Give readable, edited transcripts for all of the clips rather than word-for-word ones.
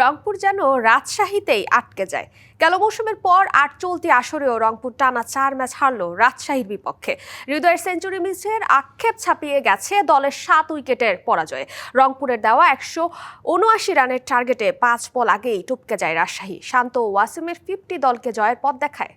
রংপুর যেন রাজশাহীতেই আটকে যায়। গেল মৌসুমের পর চলতি আসরেও রংপুর টানা 4 ম্যাচ হারল রাজশাহীর বিপক্ষে। হৃদয়ের সেঞ্চুরি মিসের আক্ষেপ ছাপিয়ে গেছে দলের 7 উইকেটের পরাজয়ে। রংপুরের দেওয়া 179 রানের টার্গেটে 5 বল আগেই টপকে যায় রাজশাহী। শান্ত ও ওয়াসিমের 50 দলকে জয়ের পথ দেখায়।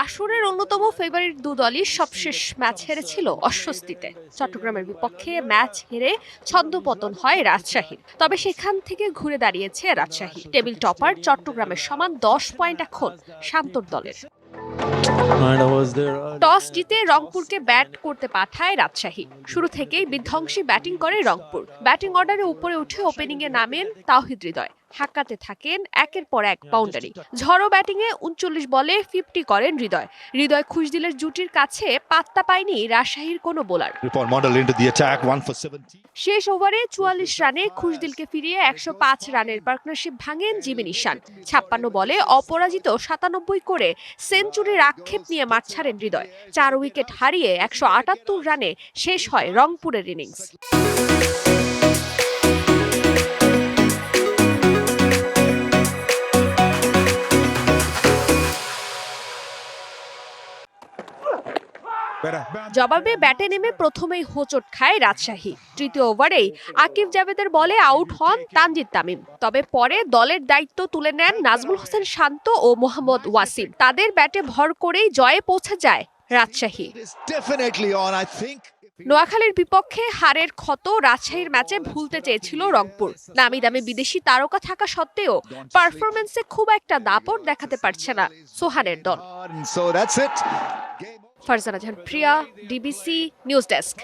আসরের অন্যতম ফেভারিট দু দলই সবশেষ ম্যাচ হেরেছিল অস্বস্তিতে। চট্টগ্রামের বিপক্ষে ম্যাচ হেরে ছন্দপতন হয় রাজশাহীর, তবে সেখান থেকে ঘুরে দাঁড়িয়েছে রাজশাহী। টেবিল টপার চট্টগ্রামের সমান 10 পয়েন্ট এখন শান্তর দলের। টস জিতে রংপুরকে ব্যাট করতে পাঠায় রাজশাহী। শুরু থেকেই বিধ্বংসী ব্যাটিং করে রংপুর। ব্যাটিং অর্ডারে উপরে উঠে ওপেনিংয়ে নামেন তাওহিদ হৃদয়। হাঁকাতে থাকেন একের পর এক বাউন্ডারি। ঝড়ো ব্যাটিংয়ে 39 বলে 50 করেন হৃদয় খুশদিলের জুটির কাছে পাত্তা পায়নি রাজশাহীর কোনো বোলার। শেষ ওভারে 44 রানে খুশদিলকে ফিরিয়ে 105 রানের পার্টনারশিপ ভাঙেন জিমি নিশান। 56 বলে অপরাজিত 97 করে সেঞ্চুরির আক্ষেপ নিয়ে মাঠ ছাড়েন হৃদয়। 4 উইকেট হারিয়ে 178 রানে শেষ হয় রংপুরের ইনিংস। জবাবে ব্যাটে নেমে প্রথমেই হোঁচট খায় রাজশাহী। তৃতীয় ওভারেই আকিব জাভেদের বলে আউট হন তানজিদ তামিম। তবে পরে দলের দায়িত্ব তুলে নেন নাজমুল হোসেন শান্ত ও মোহাম্মদ ওয়াসিম। তাদের ব্যাটে ভর করেই জয়ে পৌঁছে যায় রাজশাহী। নোয়াখালীর বিপক্ষে হারের ক্ষত রাজশাহীর ম্যাচে ভুলতে চেয়েছিল রংপুর। নামি দামি বিদেশি তারকা থাকা সত্ত্বেও পারফরম্যান্সে খুব একটা দাপট দেখাতে পারছে না সোহানের দল। ফারজানা জাহান প্রিয়া, ডিবিসি নিউজ ডেস্ক।